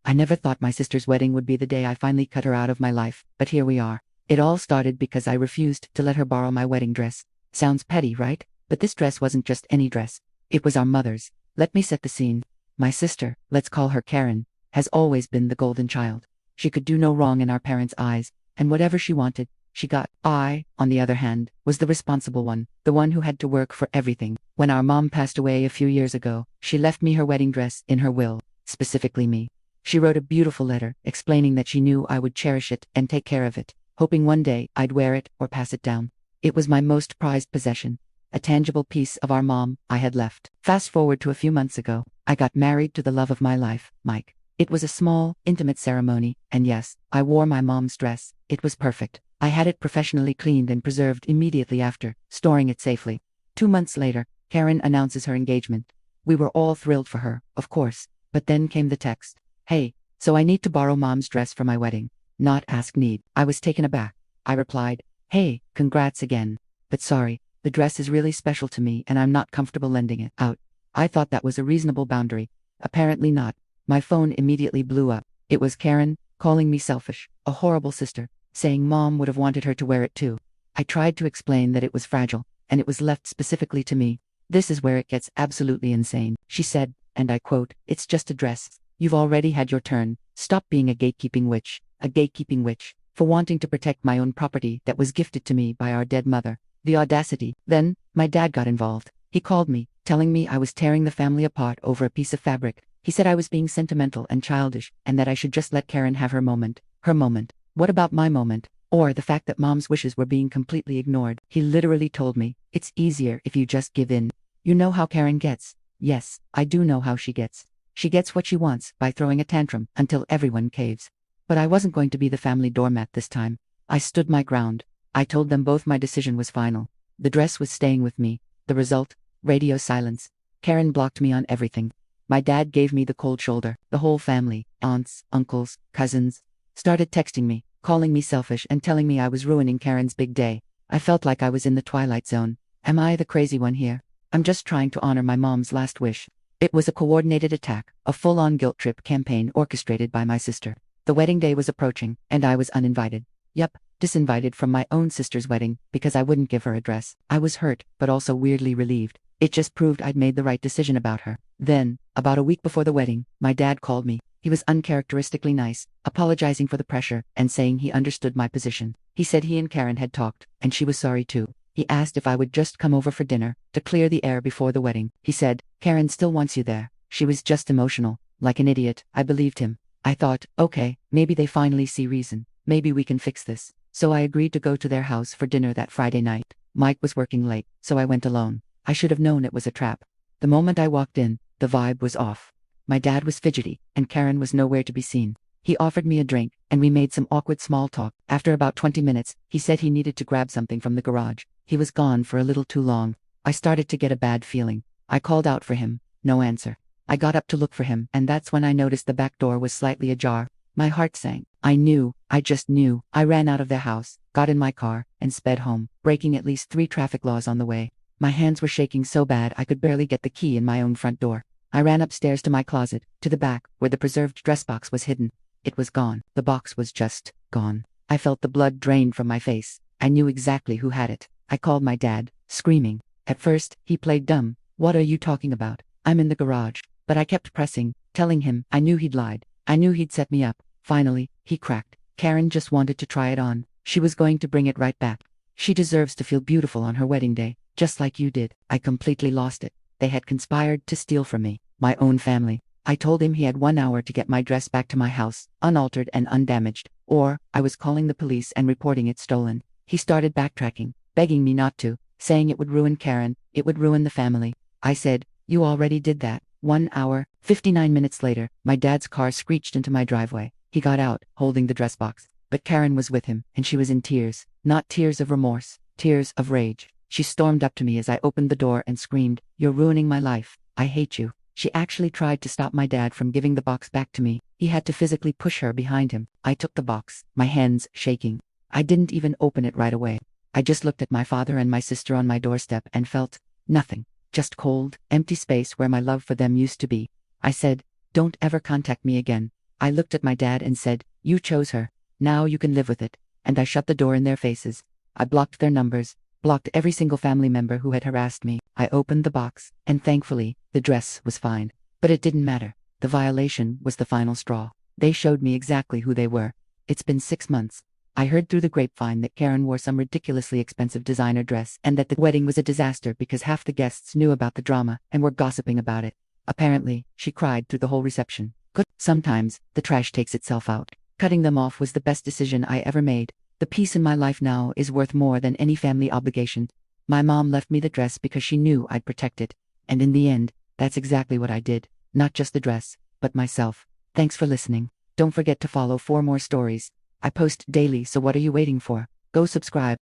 I never thought my sister's wedding would be the day I finally cut her out of my life, but here we are. It all started because I refused to let her borrow my wedding dress. Sounds petty, right? But this dress wasn't just any dress. It was our mother's. Let me set the scene. My sister, let's call her Karen, has always been the golden child. She could do no wrong in our parents' eyes, and whatever she wanted, she got. I, on the other hand, was the responsible one, the one who had to work for everything. When our mom passed away a few years ago, she left me her wedding dress in her will, specifically me. She wrote a beautiful letter explaining that she knew I would cherish it and take care of it, hoping one day I'd wear it or pass it down. It was my most prized possession, a tangible piece of our mom I had left. Fast forward to a few months ago, I got married to the love of my life, Mike. It was a small, intimate ceremony, and yes, I wore my mom's dress. It was perfect. I had it professionally cleaned and preserved immediately after, storing it safely. 2 months later, Karen announces her engagement. We were all thrilled for her, of course, but then came the text. Hey, so I need to borrow mom's dress for my wedding. Not ask need. I was taken aback. I replied, hey, congrats again. But sorry, the dress is really special to me and I'm not comfortable lending it out. I thought that was a reasonable boundary. Apparently not. My phone immediately blew up. It was Karen, calling me selfish, a horrible sister, saying mom would have wanted her to wear it too. I tried to explain that it was fragile, and it was left specifically to me. This is where it gets absolutely insane. She said, and I quote, it's just a dress. You've already had your turn. Stop being a gatekeeping witch, for wanting to protect my own property that was gifted to me by our dead mother. The audacity. Then, my dad got involved. He called me, telling me I was tearing the family apart over a piece of fabric. He said I was being sentimental and childish, and that I should just let Karen have her moment. Her moment. What about my moment? Or the fact that mom's wishes were being completely ignored? He literally told me, it's easier if you just give in. You know how Karen gets. Yes, I do know how she gets. She gets what she wants by throwing a tantrum until everyone caves. But I wasn't going to be the family doormat this time. I stood my ground. I told them both my decision was final. The dress was staying with me. The result? Radio silence. Karen blocked me on everything. My dad gave me the cold shoulder. The whole family, aunts, uncles, cousins, started texting me, calling me selfish and telling me I was ruining Karen's big day. I felt like I was in the twilight zone. Am I the crazy one here? I'm just trying to honor my mom's last wish. It was a coordinated attack, a full-on guilt trip campaign orchestrated by my sister. The wedding day was approaching, and I was uninvited. Yep, disinvited from my own sister's wedding because I wouldn't give her a dress. I was hurt, but also weirdly relieved. It just proved I'd made the right decision about her. Then, about a week before the wedding, my dad called me. He was uncharacteristically nice, apologizing for the pressure and saying he understood my position. He said he and Karen had talked, and she was sorry too. He asked if I would just come over for dinner to clear the air before the wedding. He said, Karen still wants you there. She was just emotional. Like an idiot, I believed him. I thought, okay, maybe they finally see reason. Maybe we can fix this. So I agreed to go to their house for dinner that Friday night. Mike was working late, so I went alone. I should have known it was a trap. The moment I walked in, the vibe was off. My dad was fidgety, and Karen was nowhere to be seen. He offered me a drink, and we made some awkward small talk. After about 20 minutes, he said he needed to grab something from the garage. He was gone for a little too long. I started to get a bad feeling. I called out for him. No answer. I got up to look for him, and that's when I noticed the back door was slightly ajar. My heart sank. I just knew. I ran out of their house, got in my car, and sped home, breaking at least 3 traffic laws on the way. My hands were shaking so bad I could barely get the key in my own front door. I ran upstairs to my closet, to the back, where the preserved dress box was hidden. It was gone. The box was just gone. I felt the blood drain from my face. I knew exactly who had it. I called my dad, screaming. At first, he played dumb. What are you talking about? I'm in the garage. But I kept pressing, telling him I knew he'd lied. I knew he'd set me up. Finally, he cracked. Karen just wanted to try it on. She was going to bring it right back. She deserves to feel beautiful on her wedding day, just like you did. I completely lost it. They had conspired to steal from me, my own family. I told him he had 1 hour to get my dress back to my house, unaltered and undamaged, or I was calling the police and reporting it stolen. He started backtracking, begging me not to, saying it would ruin Karen, it would ruin the family. I said, you already did that. 1 hour, 59 minutes later, my dad's car screeched into my driveway. He got out, holding the dress box. But Karen was with him, and she was in tears. Not tears of remorse, tears of rage. She stormed up to me as I opened the door and screamed, "You're ruining my life. I hate you." She actually tried to stop my dad from giving the box back to me. He had to physically push her behind him. I took the box, my hands shaking. I didn't even open it right away. I just looked at my father and my sister on my doorstep and felt nothing. Just cold, empty space where my love for them used to be. I said, "Don't ever contact me again. I looked at my dad and said, "You chose her. Now you can live with it." And I shut the door in their faces. I blocked their numbers, blocked every single family member who had harassed me. I opened the box, and thankfully, the dress was fine. But it didn't matter. The violation was the final straw. They showed me exactly who they were. It's been 6 months. I heard through the grapevine that Karen wore some ridiculously expensive designer dress and that the wedding was a disaster because half the guests knew about the drama and were gossiping about it. Apparently, she cried through the whole reception. Good. Sometimes, the trash takes itself out. Cutting them off was the best decision I ever made. The peace in my life now is worth more than any family obligation. My mom left me the dress because she knew I'd protect it. And in the end, that's exactly what I did. Not just the dress, but myself. Thanks for listening. Don't forget to follow for more stories. I post daily, so what are you waiting for? Go subscribe.